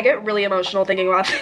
get really emotional thinking about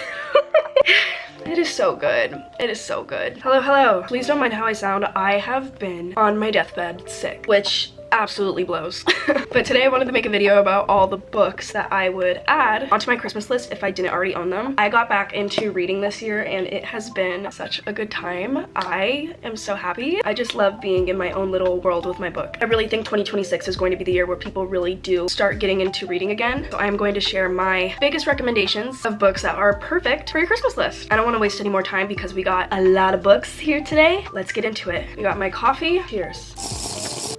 It is so good. It is so good. Hello, hello. Please don't mind how I sound. I have been on my deathbed sick, which absolutely blows. But today I wanted to make a video about all the books that I would add onto my Christmas list if I didn't already own them. I got back into reading this year and it has been such a good time. I am so happy. I just love being in my own little world with my book. I really think 2026 is going to be the year where people really do start getting into reading again. So I'm going to share my biggest recommendations of books that are perfect for your Christmas list. I don't want to waste any more time because we got a lot of books here today. Let's get into it. We got my coffee. Cheers.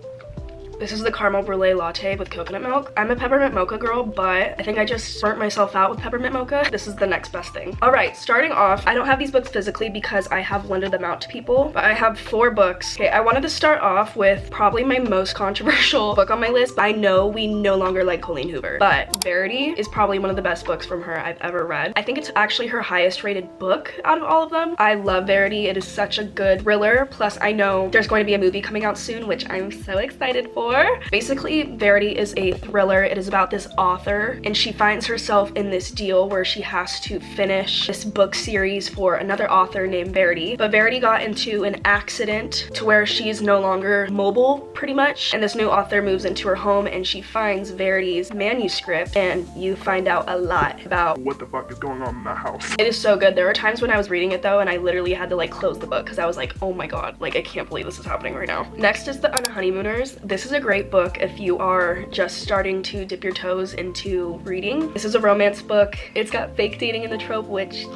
This is the caramel brulee latte with coconut milk. I'm a peppermint mocha girl, but I think I just burnt myself out with peppermint mocha. This is the next best thing. All right, starting off, I don't have these books physically because I have lended them out to people, but I have 4 books. Okay, I wanted to start off with probably my most controversial book on my list. I know we no longer like Colleen Hoover, but Verity is probably one of the best books from her I've ever read. I think it's actually her highest rated book out of all of them. I love Verity. It is such a good thriller. Plus, I know there's going to be a movie coming out soon, which I'm so excited for. Basically, Verity is a thriller. It is about this author and she finds herself in this deal where she has to finish this book series for another author named Verity. But Verity got into an accident to where she's no longer mobile pretty much, and this new author moves into her home and she finds Verity's manuscript and you find out a lot about what the fuck is going on in the house. It is so good. There were times when I was reading it though and I literally had to like close the book because I was like, oh my god, like I can't believe this is happening right now. Next is The Unhoneymooners. This is a great book if you are just starting to dip your toes into reading. This is a romance book. It's got fake dating in the trope, which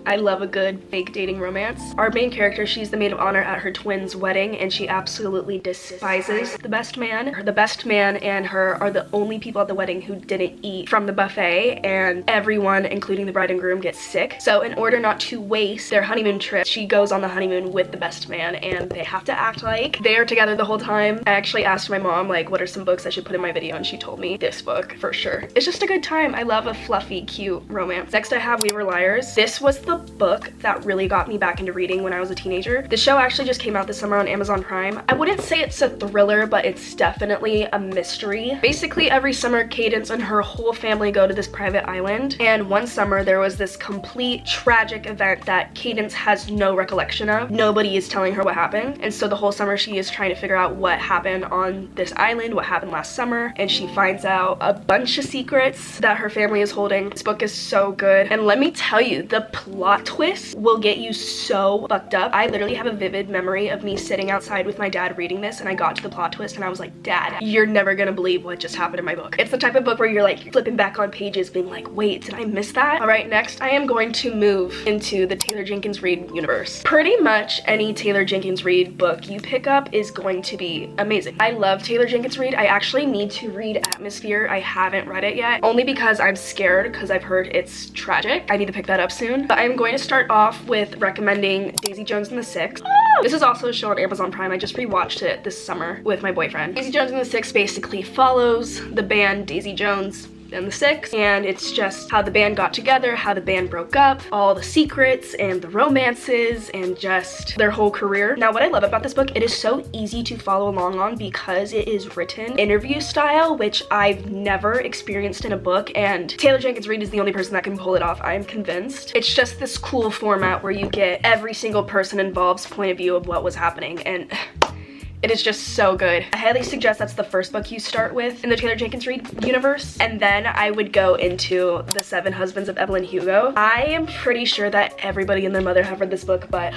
I love a good fake dating romance. Our main character, she's the maid of honor at her twin's wedding and she absolutely despises the best man. The best man and her are the only people at the wedding who didn't eat from the buffet, and everyone, including the bride and groom, gets sick. So in order not to waste their honeymoon trip, she goes on the honeymoon with the best man and they have to act like they are together the whole time. I actually asked my mom like what are some books I should put in my video and she told me this book for sure. It's just a good time. I love a fluffy, cute romance. Next I have We Were Liars. This was the book that really got me back into reading when I was a teenager. The show actually just came out this summer on Amazon Prime. I wouldn't say it's a thriller, but it's definitely a mystery. Basically, every summer, Cadence and her whole family go to this private island, and one summer there was this complete tragic event that Cadence has no recollection of. Nobody is telling her what happened, and so the whole summer she is trying to figure out what happened on this island, what happened last summer, and she finds out a bunch of secrets that her family is holding. This book is so good, and let me tell you, the plot twist will get you so fucked up. I literally have a vivid memory of me sitting outside with my dad reading this and I got to the plot twist and I was like, Dad, you're never gonna believe what just happened in my book. It's the type of book where you're like flipping back on pages being like, wait, did I miss that? All right, next I am going to move into the Taylor Jenkins Reid universe. Pretty much any Taylor Jenkins Reid book you pick up is going to be amazing. I love Taylor Jenkins Reid. I actually need to read Atmosphere. I haven't read it yet, only because I'm scared because I've heard it's tragic. I need to pick that up soon. But I'm going to start off with recommending Daisy Jones and the Six. This is also a show on Amazon Prime. I just rewatched it this summer with my boyfriend. Daisy Jones and the Six basically follows the band Daisy Jones and the Six, and it's just how the band got together, how the band broke up, all the secrets and the romances and just their whole career. Now what I love about this book, it is so easy to follow along on because it is written interview style, which I've never experienced in a book, and Taylor Jenkins Reid is the only person that can pull it off, I'm convinced. It's just this cool format where you get every single person involved's point of view of what was happening, and it is just so good. I highly suggest that's the first book you start with in the Taylor Jenkins Reid universe, and then I would go into The Seven Husbands of Evelyn Hugo. I am pretty sure that everybody and their mother have read this book, but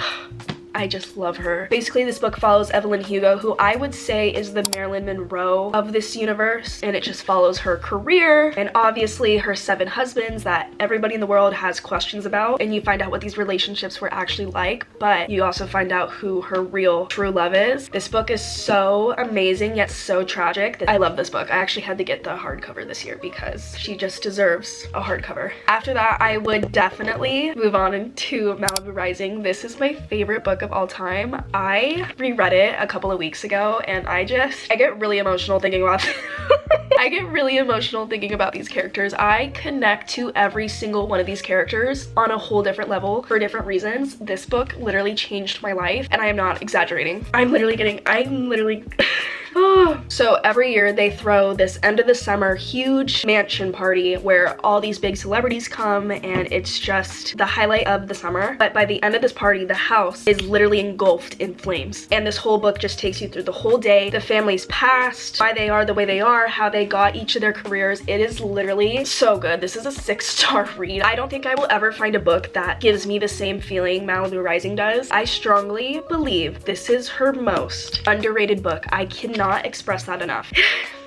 I just love her. Basically, this book follows Evelyn Hugo, who I would say is the Marilyn Monroe of this universe, and it just follows her career and obviously her 7 husbands that everybody in the world has questions about, and you find out what these relationships were actually like, but you also find out who her real true love is. This book is so amazing yet so tragic. I love this book. I actually had to get the hardcover this year because she just deserves a hardcover. After that, I would definitely move on into Malibu Rising. This is my favorite book of all time. I reread it a couple of weeks ago and I get really emotional thinking about I get really emotional thinking about these characters. I connect to every single one of these characters on a whole different level for different reasons. This book literally changed my life, and I am not exaggerating. I'm literally So every year they throw this end of the summer huge mansion party where all these big celebrities come, and it's just the highlight of the summer. But by the end of this party, the house is literally engulfed in flames. And this whole book just takes you through the whole day, the family's past, why they are the way they are, how they got each of their careers. It is literally so good. This is a 6-star read. I don't think I will ever find a book that gives me the same feeling Malibu Rising does. I strongly believe this is her most underrated book. I cannot express that enough.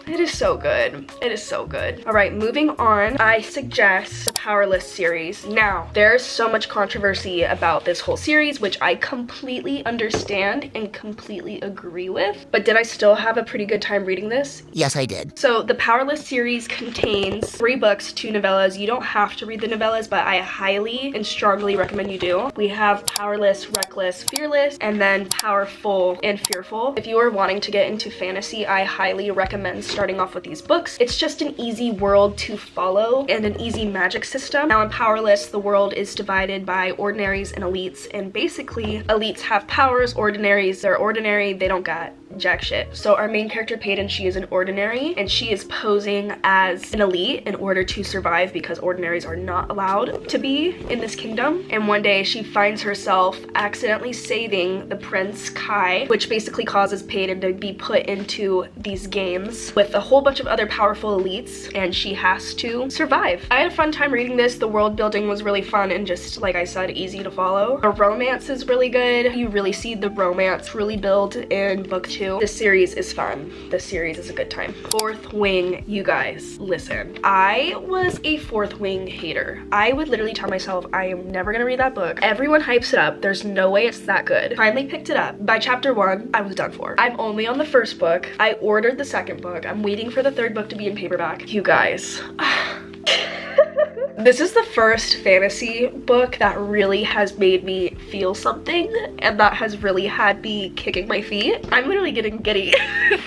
It is so good. It is so good. All right, moving on. I suggest the Powerless series. Now, there's so much controversy about this whole series, which I completely understand and completely agree with. But did I still have a pretty good time reading this? Yes, I did. So the Powerless series contains 3 books, 2 novellas. You don't have to read the novellas, but I highly and strongly recommend you do. We have Powerless, Reckless, Fearless, and then Powerful and Fearful. If you are wanting to get into fantasy, I highly recommend starting off with these books. It's just an easy world to follow and an easy magic system. Now in Powerless, the world is divided by ordinaries and elites, and basically elites have powers, ordinaries, they're ordinary, they don't got jack shit. So our main character Peyton, she is an ordinary, and she is posing as an elite in order to survive because ordinaries are not allowed to be in this kingdom. And one day she finds herself accidentally saving the Prince Kai, which basically causes Peyton to be put into these games with a whole bunch of other powerful elites, and she has to survive. I had a fun time reading this. The world building was really fun and just, like I said, easy to follow. The romance is really good. You really see the romance really build in book 2. This series is fun. This series is a good time. Fourth Wing, you guys, listen. I was a Fourth Wing hater. I would literally tell myself I am never gonna read that book. Everyone hypes it up. There's no way it's that good. Finally picked it up. By chapter 1, I was done for. I'm only on the first book. I ordered the second book. I'm waiting for the third book to be in paperback. You guys. This is the first fantasy book that really has made me feel something, and that has really had me kicking my feet. I'm literally getting giddy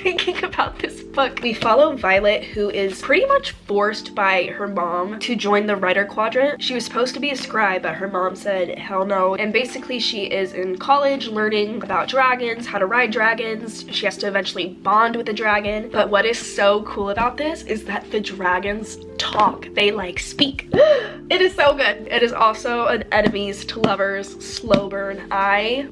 thinking about this book. We follow Violet, who is pretty much forced by her mom to join the Writer Quadrant. She was supposed to be a scribe, but her mom said hell no. And basically she is in college learning about dragons, how to ride dragons. She has to eventually bond with a dragon. But what is so cool about this is that the dragons talk. They like speak. It is so good. It is also an enemies to lovers slow burn. I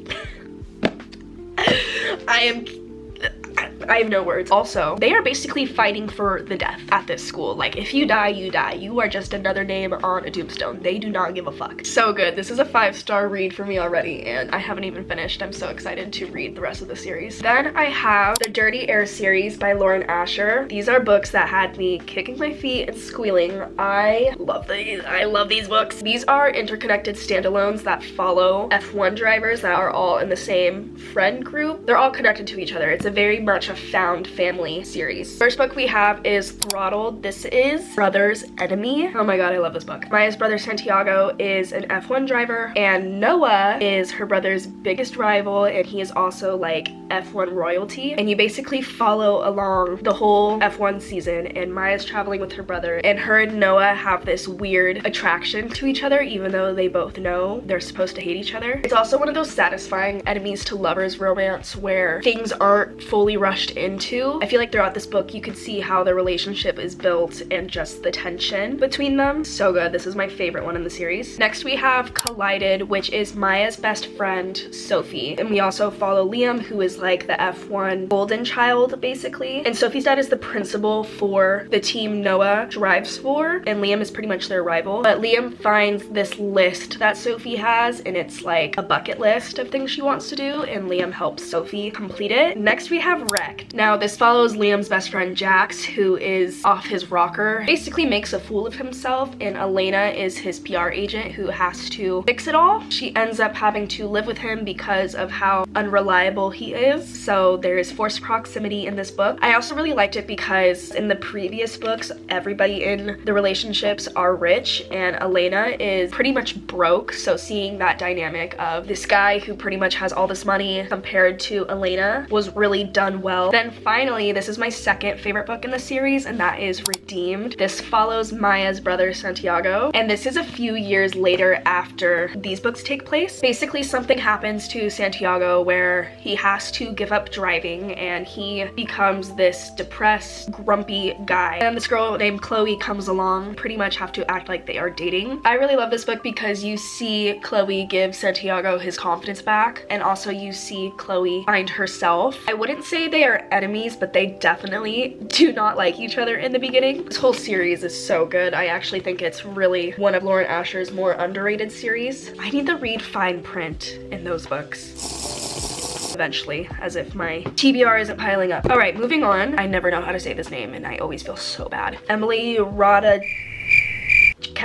have no words. Also, they are basically fighting for the death at this school. Like, if you die, you die. You are just another name on a tombstone. They do not give a fuck. So good. This is a 5-star read for me already, and I haven't even finished. I'm so excited to read the rest of the series. Then I have the Dirty Air series by Lauren Asher. These are books that had me kicking my feet and squealing. I love these. I love these books. These are interconnected standalones that follow F1 drivers that are all in the same friend group. They're all connected to each other. It's a very much a found family series. First book we have is Throttled. This is Brother's Enemy. Oh my god, I love this book. Maya's brother Santiago is an F1 driver, and Noah is her brother's biggest rival, and he is also like F1 royalty. And you basically follow along the whole F1 season, and Maya's traveling with her brother, and her and Noah have this weird attraction to each other, even though they both know they're supposed to hate each other. It's also one of those satisfying enemies to lovers romance where things aren't fully rushed into. I feel like throughout this book you could see how the relationship is built and just the tension between them. So good. This is my favorite one in the series. Next we have Collided, which is Maya's best friend Sophie, and we also follow Liam, who is like the F1 golden child basically, and Sophie's dad is the principal for the team Noah drives for, and Liam is pretty much their rival. But Liam finds this list that Sophie has, and it's like a bucket list of things she wants to do, and Liam helps Sophie complete it. Next we have Wrecked. Now this follows Liam's best friend Jax, who is off his rocker, basically makes a fool of himself, and Elena is his PR agent who has to fix it all. She ends up having to live with him because of how unreliable he is, so there is forced proximity in this book. I also really liked it because in the previous books everybody in the relationships are rich and Elena is pretty much broke, so seeing that dynamic of this guy who pretty much has all this money compared to Elena was really done well well. Then finally, this is my second favorite book in the series, and that is Redeemed. This follows Maya's brother Santiago, and this is a few years later after these books take place. Basically, something happens to Santiago where he has to give up driving and he becomes this depressed, grumpy guy. And this girl named Chloe comes along, pretty much have to act like they are dating. I really love this book because you see Chloe give Santiago his confidence back, and also you see Chloe find herself. I wouldn't say they are enemies, but they definitely do not like each other in the beginning. This whole series is so good. I actually think it's really one of Lauren Asher's more underrated series. I need to read fine print in those books eventually, as if my TBR isn't piling up. All right, moving on. I never know how to say this name and I always feel so bad. Emily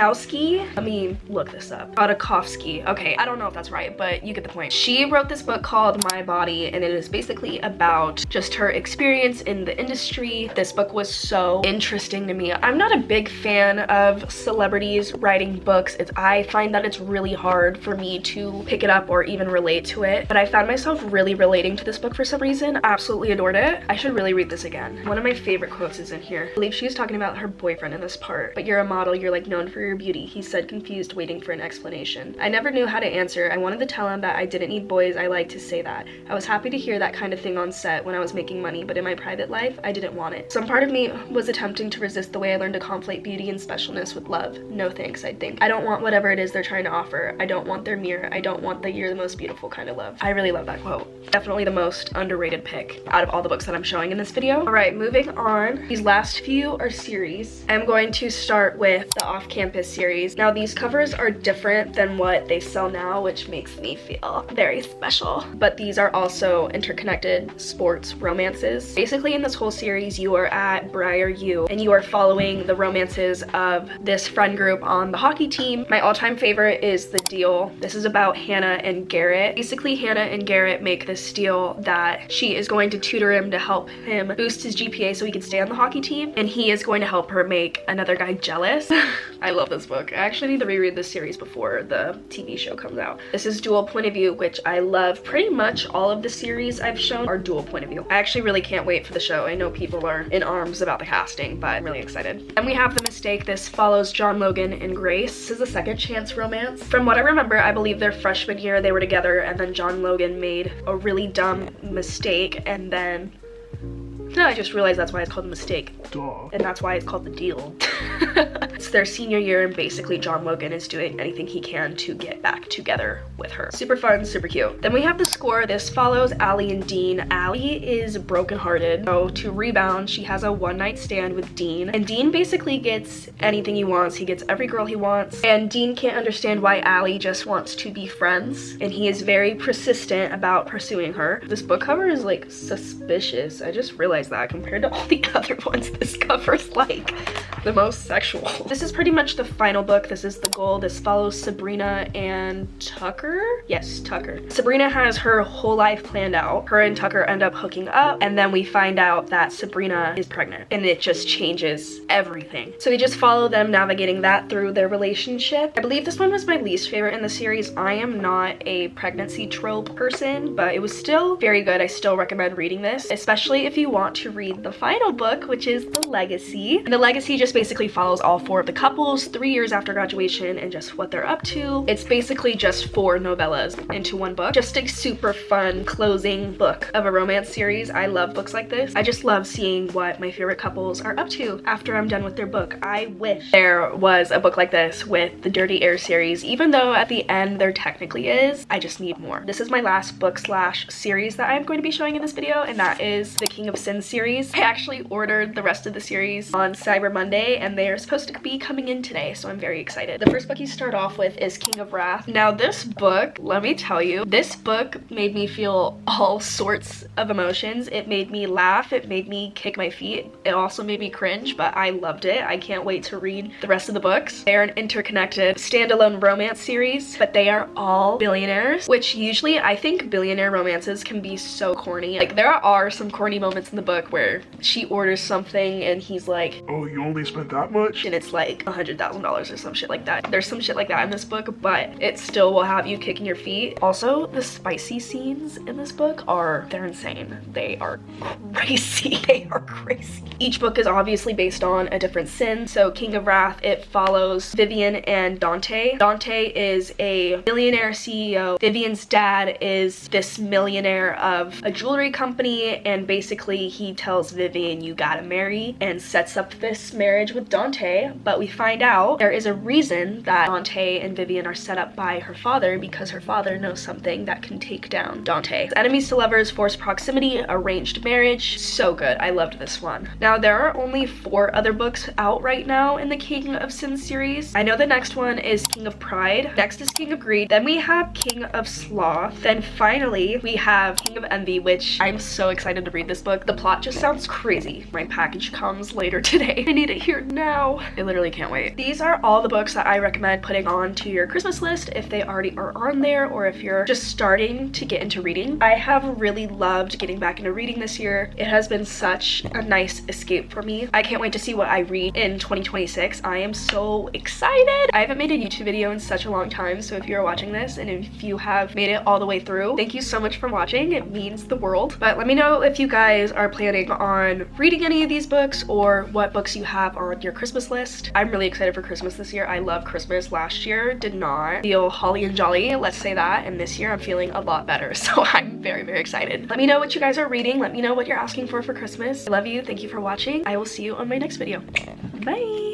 Let me look this up. Radakovsky. Okay, I don't know if that's right, but you get the point. She wrote this book called My Body, and it is basically about just her experience in the industry. This book was so interesting to me. I'm not a big fan of celebrities writing books. I find that it's really hard for me to pick it up or even relate to it, but I found myself really relating to this book for some reason. I absolutely adored it. I should really read this again. One of my favorite quotes is in here. I believe she was talking about her boyfriend in this part. But you're a model, you're like known for your beauty, he said, confused, waiting for an explanation. I never knew how to answer. I wanted to tell him that I didn't need boys. I like to say that. I was happy to hear that kind of thing on set when I was making money, but in my private life, I didn't want it. Some part of me was attempting to resist the way I learned to conflate beauty and specialness with love. No thanks, I'd think. I don't want whatever it is they're trying to offer. I don't want their mirror. I don't want the you're the most beautiful kind of love. I really love that quote. Definitely the most underrated pick out of all the books that I'm showing in this video. All right, moving on. These last few are series. I'm going to start with the off-campus series. Now these covers are different than what they sell now, which makes me feel very special. But these are also interconnected sports romances. Basically in this whole series, you are at Briar U and you are following the romances of this friend group on the hockey team. My all-time favorite is The Deal. This is about Hannah and Garrett. Basically, Hannah and Garrett make this deal that she is going to tutor him to help him boost his GPA so he can stay on the hockey team, and he is going to help her make another guy jealous. I love this book. I actually need to reread this series before the TV show comes out. This is dual point of view, which I love. Pretty much all of the series I've shown are dual point of view. I actually really can't wait for the show. I know people are in arms about the casting, but I'm really excited. And we have The Mistake. This follows John Logan and Grace. This is a second chance romance. From what I remember, I believe their freshman year they were together, and then John Logan made a really dumb mistake, and then no, I just realized that's why it's called The Mistake. Duh. And that's why it's called The Deal. It's their senior year, and basically John Logan is doing anything he can to get back together with her. Super fun, super cute. Then we have The Score. This follows Allie and Dean. Allie is brokenhearted. So to rebound, she has a one-night stand with Dean, and Dean basically gets anything he wants. He gets every girl he wants, and Dean can't understand why Allie just wants to be friends, and he is very persistent about pursuing her. This book cover is like suspicious. I just realized that compared to all the other ones, this cover's like the most sexual. This is pretty much the final book. This is the goal. This follows Sabrina and Tucker. Yes, Tucker. Sabrina has her whole life planned out. Her and Tucker end up hooking up, and then we find out that Sabrina is pregnant, and it just changes everything. So we just follow them navigating that through their relationship. I believe this one was my least favorite in the series. I am not a pregnancy trope person, but it was still very good. I still recommend reading this, especially if you want to read the final book, which is The Legacy. And The Legacy just basically follows all four of the couples 3 years after graduation and just what they're up to. It's basically just 4 novellas into one book. Just a super fun closing book of a romance series. I love books like this. I just love seeing what my favorite couples are up to after I'm done with their book. I wish there was a book like this with the Dirty Air series, even though at the end there technically is. I just need more. This is my last book slash series that I'm going to be showing in this video, and that is the King of Sin series. I actually ordered the rest of the series on Cyber Monday, and they are supposed to be coming in today, so I'm very excited. The first book you start off with is King of Wrath. Now this book, let me tell you, this book made me feel all sorts of emotions. It made me laugh, it made me kick my feet, it also made me cringe, but I loved it. I can't wait to read the rest of the books. They are an interconnected standalone romance series, but they are all billionaires, which usually I think billionaire romances can be so corny. Like, there are some corny moments in the book where she orders something and he's like, Oh, you only spent that much? and it's it's like $100,000 or some shit like that. There's some shit like that in this book, but it still will have you kicking your feet. Also, the spicy scenes in this book they're insane. They are crazy. They are crazy. Each book is obviously based on a different sin. So King of Wrath, it follows Vivian and Dante. Dante is a millionaire CEO. Vivian's dad is this millionaire of a jewelry company, and basically he tells Vivian, you gotta marry, and sets up this marriage with Dante. But we find out there is a reason that Dante and Vivian are set up by her father, because her father knows something that can take down Dante. Enemies to lovers, forced proximity, arranged marriage. So good. I loved this one. Now there are only 4 other books out right now in the King of Sin series. I know the next one is King of Pride. Next is King of Greed. Then we have King of Sloth. Then finally we have King of Envy, which I'm so excited to read this book. The plot just sounds crazy. My package comes later today. I need it here now. I literally can't wait. These are all the books that I recommend putting on to your Christmas list if they already are on there, or if you're just starting to get into reading. I have really loved getting back into reading this year. It has been such a nice escape for me. I can't wait to see what I read in 2026. I am so excited. I haven't made a YouTube video in such a long time, so if you're watching this and if you have made it all the way through, thank you so much for watching. It means the world. But let me know if you guys are planning on reading any of these books, or what books you have on your Christmas list. I'm really excited for Christmas this year. I love Christmas. Last year did not feel holly and jolly, let's say that, and this year I'm feeling a lot better, so I'm very, very excited. Let me know what you guys are reading. Let me know what you're asking for Christmas. I love you. Thank you for watching. I will see you on my next video. Bye.